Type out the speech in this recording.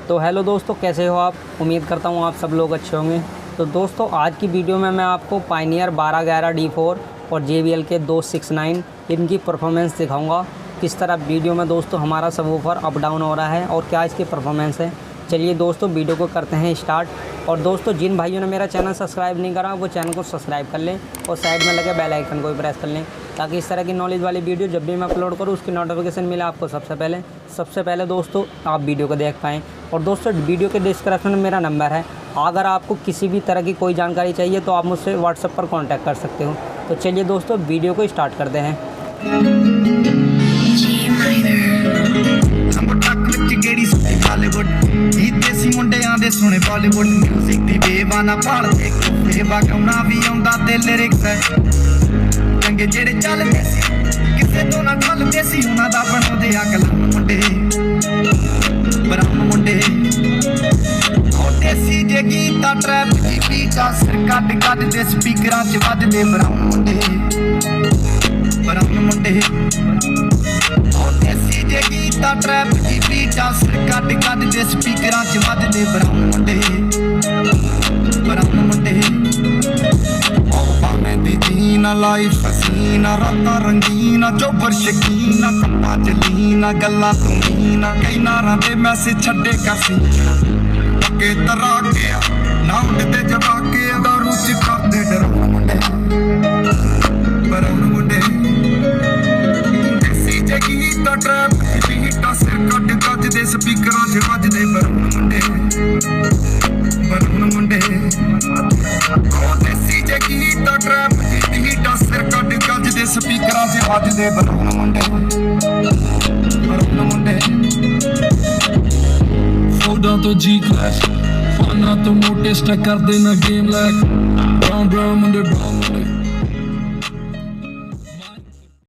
तो हेलो दोस्तों, कैसे हो आप। उम्मीद करता हूँ आप सब लोग अच्छे होंगे। तो दोस्तों आज की वीडियो में मैं आपको पायनियर 1211 D4 और JBL के 269 इनकी परफॉर्मेंस दिखाऊंगा। किस तरह वीडियो में दोस्तों हमारा सबवूफर अप डाउन हो रहा है और क्या इसकी परफॉर्मेंस है। चलिए दोस्तों वीडियो को करते हैं स्टार्ट। और दोस्तों जिन भाइयों ने मेरा चैनल सब्सक्राइब नहीं करा वो चैनल को सब्सक्राइब कर लें और साइड में लगे बेल आइकन को भी प्रेस कर लें, ताकि इस तरह की नॉलेज वाली वीडियो जब भी मैं अपलोड करूँ उसकी नोटिफिकेशन मिले आपको सबसे पहले दोस्तों आप वीडियो को देख पाएँ। और दोस्तों वीडियो के डिस्क्रिप्शन में मेरा नंबर है, अगर आपको किसी भी तरह की कोई जानकारी चाहिए तो आप मुझसे व्हाट्सएप पर कॉन्टैक्ट कर सकते हो। तो चलिए दोस्तों वीडियो को स्टार्ट करते हैं। मुंडियां दे सुने बॉलीवुड म्यूजिक दी बेवाना भालदे बेवा गाउना भी आउंदा ते लिरिक्स चंगे जेड़े चलदे सी किसे तो ना गलदे सी उन्हां दा बनाउंदे अकल मुंडे ब्राह्मण मुंडे ओ देसी जे गीता ट्रैप दी बीटा सिर कट दे स्पीकरां च वजदे ब्राह्मण मुंडे ओ देसी जे गीता ट्रैप दी बीटा सिर कट दे स्पीकरां च वजदे ब्राह्मण मुंडे ओ भावें दी जीना लाइफ हसीना रातां रंगीना चौबर शकीना कंमां च लीना गल्लां तूं मीना कई नारां दे मैसेज छड्डे करसी पक्के तरा गया ना उड़दे जवाके दारू च करदे डराउण मुंडे ब्राह्मण मुंडे देसी जे गीता ट्रैप दी बीटा सिर कट दे स्पीकरां च वजदे ब्राह्मण मुंडे ओ देसी जे गीता ट्रैप दी बीटा सिर कट दे स्पीकरां च वजदे ब्राह्मण मुंडे फोड़ा तो जी क्लैश फाना तो मोटे स्टैक कर देना गेम लैक ब्राउन मुंडे